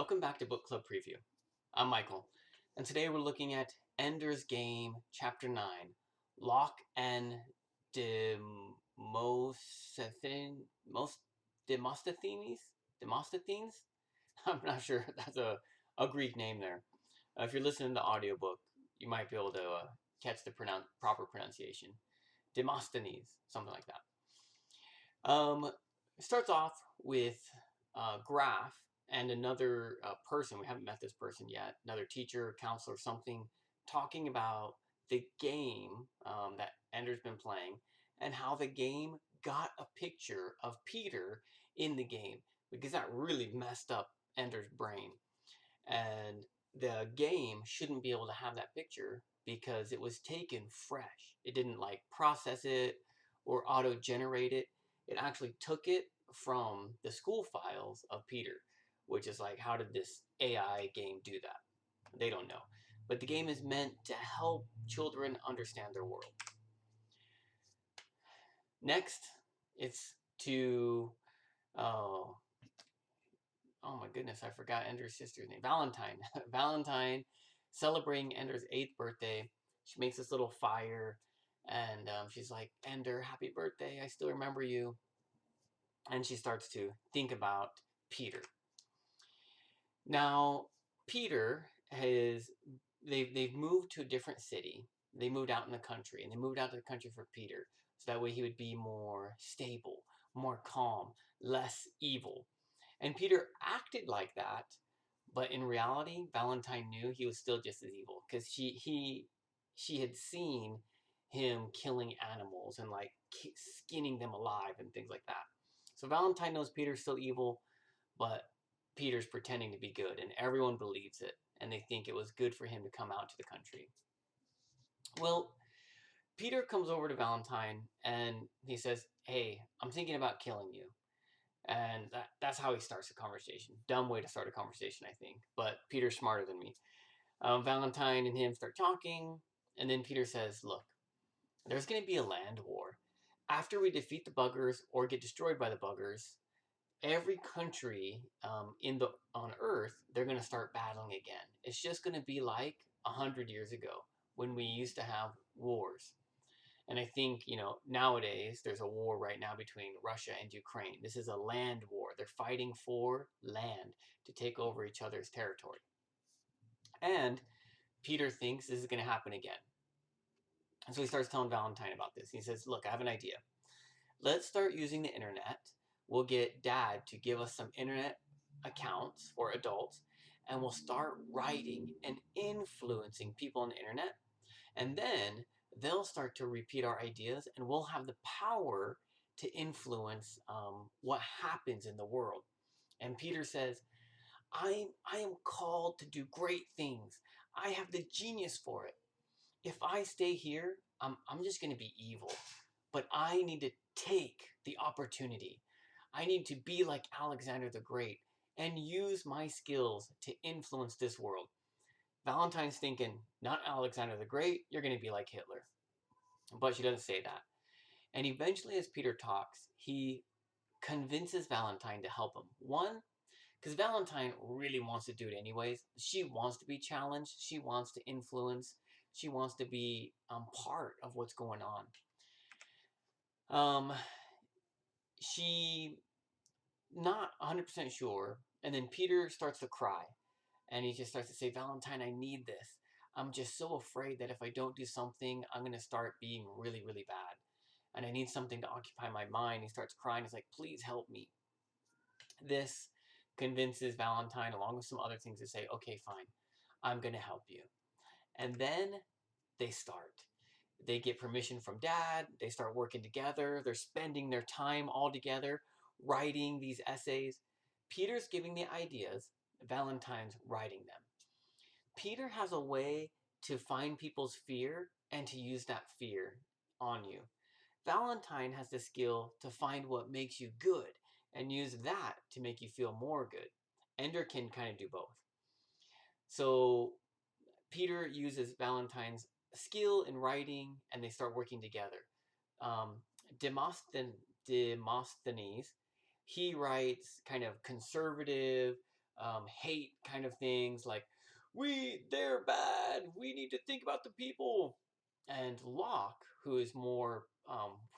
Welcome back to Book Club Preview. I'm Michael, and today we're looking at Ender's Game, Chapter 9, Lock and Demosthenes? Demosthenes? I'm not sure. That's a Greek name there. If you're listening to the audiobook, you might be able to catch the proper pronunciation. Demosthenes, something like that. It starts off with Graph and another person. We haven't met this person yet. Another teacher, counselor, something, talking about the game that Ender's been playing and how the game got a picture of Peter in the game because that really messed up Ender's brain. And the game shouldn't be able to have that picture because it was taken fresh. It didn't like process it or auto generate it. It actually took it from the school files of Peter, which is like, how did this AI game do that? They don't know. But the game is meant to help children understand their world. Next, it's to, oh my goodness, I forgot Ender's sister's name. Valentine. Valentine celebrating Ender's 8th birthday. She makes this little fire and she's like, Ender, happy birthday. I still remember you. And she starts to think about Peter. Now, Peter they've moved to a different city. They moved out in the country, and they moved out to the country for Peter. So that way he would be more stable, more calm, less evil. And Peter acted like that, but in reality, Valentine knew he was still just as evil because she had seen him killing animals and like skinning them alive and things like that. So Valentine knows Peter's still evil, but Peter's pretending to be good, and everyone believes it, and they think it was good for him to come out to the country. Well, Peter comes over to Valentine and he says, "Hey, I'm thinking about killing you." And that's how he starts the conversation. Dumb way to start a conversation, I think. But Peter's smarter than me. Valentine and him start talking, and then Peter says, "Look, there's going to be a land war. After we defeat the buggers or get destroyed by the buggers, every country on Earth, they're going to start battling again. It's just going to be like 100 years ago when we used to have wars." And I think, nowadays there's a war right now between Russia and Ukraine. This is a land war. They're fighting for land to take over each other's territory. And Peter thinks this is going to happen again. And so he starts telling Valentine about this. He says, "Look, I have an idea. Let's start using the internet. We'll get Dad to give us some internet accounts for adults, and we'll start writing and influencing people on the internet. And then they'll start to repeat our ideas, and we'll have the power to influence what happens in the world." And Peter says, I am called to do great things. I have the genius for it. If I stay here, I'm just going to be evil. But I need to take the opportunity. I need to be like Alexander the Great and use my skills to influence this world. Valentine's thinking, not Alexander the Great, you're going to be like Hitler. But she doesn't say that. And eventually, as Peter talks, he convinces Valentine to help him. One, because Valentine really wants to do it anyways. She wants to be challenged. She wants to influence. She wants to be part of what's going on. She not 100% sure. And then Peter starts to cry. And he just starts to say, "Valentine, I need this. I'm just so afraid that if I don't do something, I'm going to start being really, really bad. And I need something to occupy my mind." He starts crying. He's like, "Please help me." This convinces Valentine, along with some other things, to say, "Okay, fine. I'm going to help you." And then they start. They get permission from Dad. They start working together. They're spending their time all together, writing these essays. Peter's giving the ideas. Valentine's writing them. Peter has a way to find people's fear and to use that fear on you. Valentine has the skill to find what makes you good and use that to make you feel more good. Ender can kind of do both. So Peter uses Valentine's skill in writing and they start working together. Demosthenes, he writes kind of conservative, hate kind of things like, they're bad, we need to think about the people. And Locke, who is more,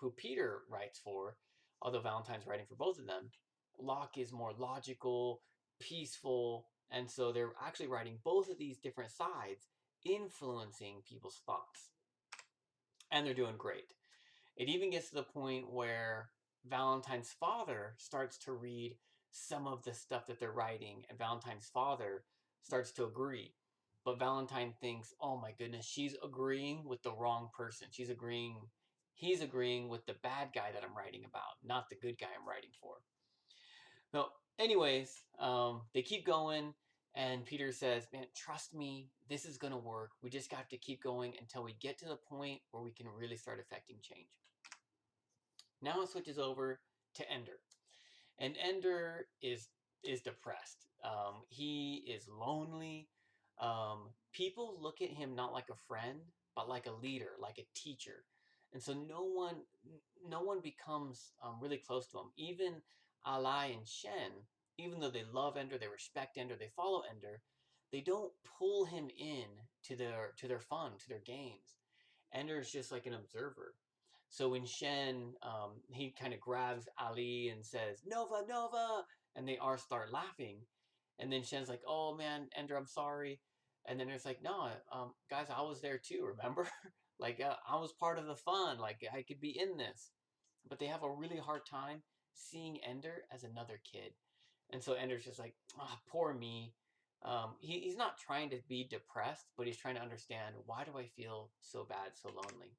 who Peter writes for, although Valentine's writing for both of them, Locke is more logical, peaceful, and so they're actually writing both of these different sides, influencing people's thoughts. And they're doing great. It even gets to the point where Valentine's father starts to read some of the stuff that they're writing, and Valentine's father starts to agree. But Valentine thinks, oh my goodness, she's agreeing with the wrong person. He's agreeing with the bad guy that I'm writing about, not the good guy I'm writing for. No, anyways, they keep going, and Peter says, man, trust me, this is going to work. We just got to keep going until we get to the point where we can really start affecting change. Now it switches over to Ender. And Ender is depressed. He is lonely. People look at him not like a friend, but like a leader, like a teacher. And so no one becomes really close to him. Even Alai and Shen, even though they love Ender, they respect Ender, they follow Ender, they don't pull him in to their fun, to their games. Ender is just like an observer. So when Shen, he kind of grabs Ali and says, Nova, Nova, and they all start laughing. And then Shen's like, oh man, Ender, I'm sorry. And then it's like, no, guys, I was there too, remember? Like, I was part of the fun. Like, I could be in this. But they have a really hard time seeing Ender as another kid. And so Ender's just like, ah, poor me. He's not trying to be depressed, but he's trying to understand, why do I feel so bad, so lonely?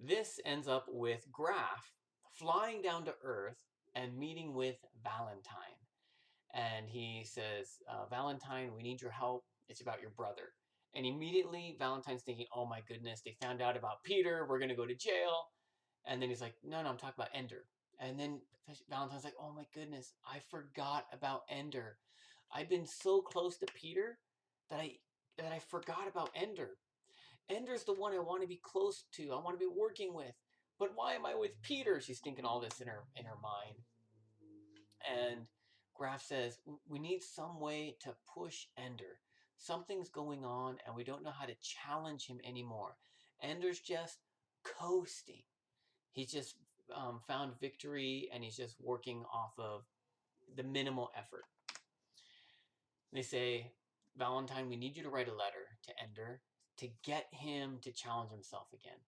This ends up with Graf flying down to Earth and meeting with Valentine. And he says, Valentine, we need your help. It's about your brother. And immediately Valentine's thinking, oh my goodness, they found out about Peter. We're going to go to jail. And then he's like, no, I'm talking about Ender. And then Valentine's like, oh my goodness, I forgot about Ender. I've been so close to Peter that I forgot about Ender. Ender's the one I want to be close to. I want to be working with. But why am I with Peter? She's thinking all this in her mind. And Graf says, we need some way to push Ender. Something's going on and we don't know how to challenge him anymore. Ender's just coasting. He's just found victory and he's just working off of the minimal effort. They say, Valentine, we need you to write a letter to Ender to get him to challenge himself again.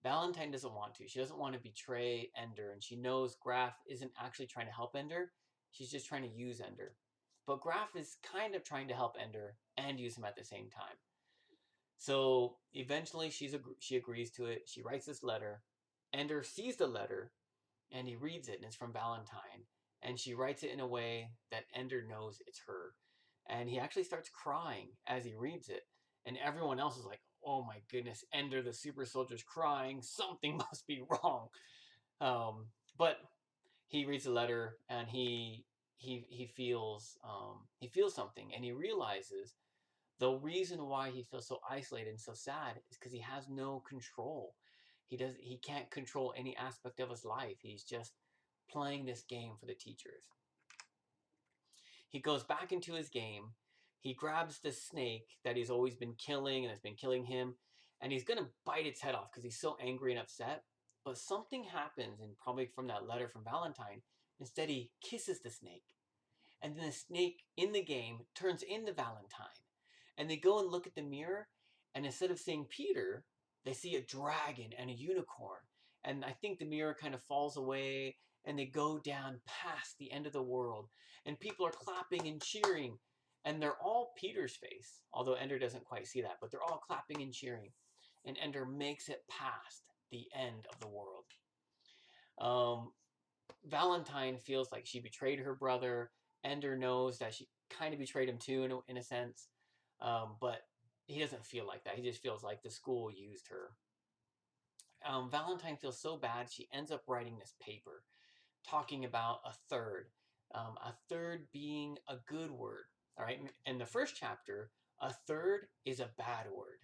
Valentine doesn't want to. She doesn't want to betray Ender, and she knows Graf isn't actually trying to help Ender. She's just trying to use Ender. But Graf is kind of trying to help Ender and use him at the same time. So eventually she agrees to it. She writes this letter. Ender sees the letter, and he reads it, and it's from Valentine. And she writes it in a way that Ender knows it's her. And he actually starts crying as he reads it. And everyone else is like, oh my goodness, Ender the super soldier's crying. Something must be wrong. But he reads the letter and he feels something, and he realizes the reason why he feels so isolated and so sad is because he has no control. He can't control any aspect of his life. He's just playing this game for the teachers. He goes back into his game. He grabs the snake that he's always been killing and has been killing him, and he's going to bite its head off because he's so angry and upset. But something happens, and probably from that letter from Valentine, instead he kisses the snake. And then the snake in the game turns into Valentine. And they go and look at the mirror, and instead of seeing Peter, they see a dragon and a unicorn. And I think the mirror kind of falls away, and they go down past the end of the world. And people are clapping and cheering. And they're all Peter's face, although Ender doesn't quite see that. But they're all clapping and cheering. And Ender makes it past the end of the world. Valentine feels like she betrayed her brother. Ender knows that she kind of betrayed him too, in a sense. But he doesn't feel like that. He just feels like the school used her. Valentine feels so bad, she ends up writing this paper talking about a third being a good word. All right. In the first chapter, a third is a bad word,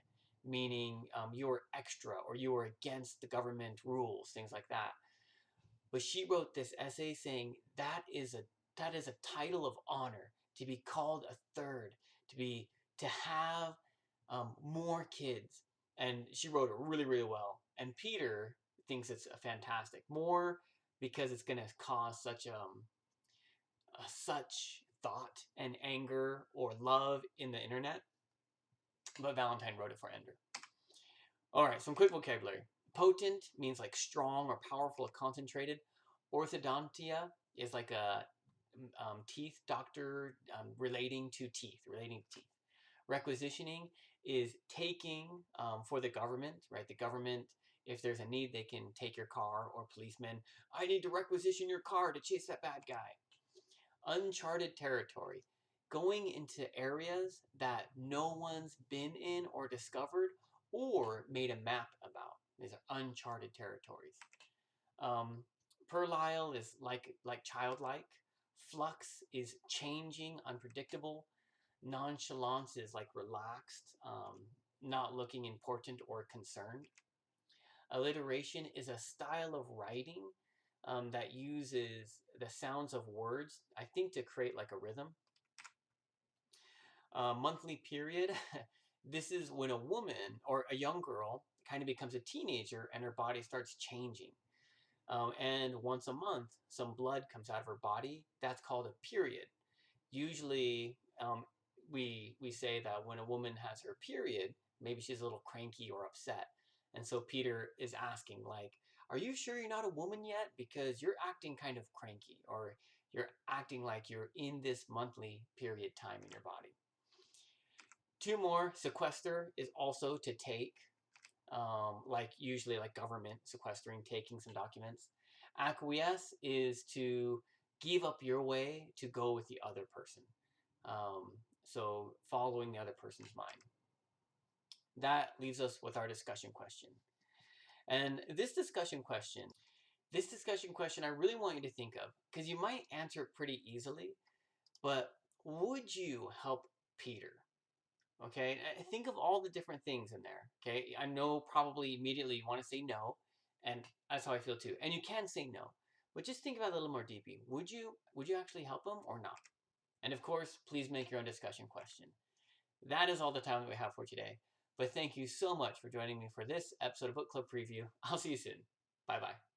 meaning you're extra or you're against the government rules, things like that. But she wrote this essay saying that is that is a title of honor to be called a third, to have more kids. And she wrote it really, really well. And Peter thinks it's a fantastic. More because it's going to cause such thought and anger or love in the internet. But Valentine wrote it for Ender. All right, some quick vocabulary. Potent means like strong or powerful or concentrated. Orthodontia is like a teeth doctor relating to teeth. Requisitioning is taking for the government, right? The government, if there's a need, they can take your car, or policemen. I need to requisition your car to chase that bad guy. Uncharted territory, going into areas that no one's been in or discovered or made a map about. These are uncharted territories. Puerile is like childlike. Flux is changing, unpredictable. Nonchalance is like relaxed, not looking important or concerned. Alliteration is a style of writing that uses the sounds of words, I think, to create like a rhythm. Monthly period. This is when a woman or a young girl kind of becomes a teenager and her body starts changing. And once a month, some blood comes out of her body. That's called a period. Usually, we say that when a woman has her period, maybe she's a little cranky or upset. And so Peter is asking, like, are you sure you're not a woman yet? Because you're acting kind of cranky, or you're acting like you're in this monthly period time in your body. Two more. Sequester is also to take, like usually like government sequestering, taking some documents. Acquiesce is to give up your way to go with the other person. So following the other person's mind. That leaves us with our discussion question. And this discussion question, I really want you to think of, because you might answer it pretty easily, but would you help Peter? Okay, think of all the different things in there. Okay, I know probably immediately you want to say no, and that's how I feel too. And you can say no, but just think about it a little more deeply. Would you actually help him or not? And of course, please make your own discussion question. That is all the time that we have for today. But thank you so much for joining me for this episode of Book Club Preview. I'll see you soon. Bye bye.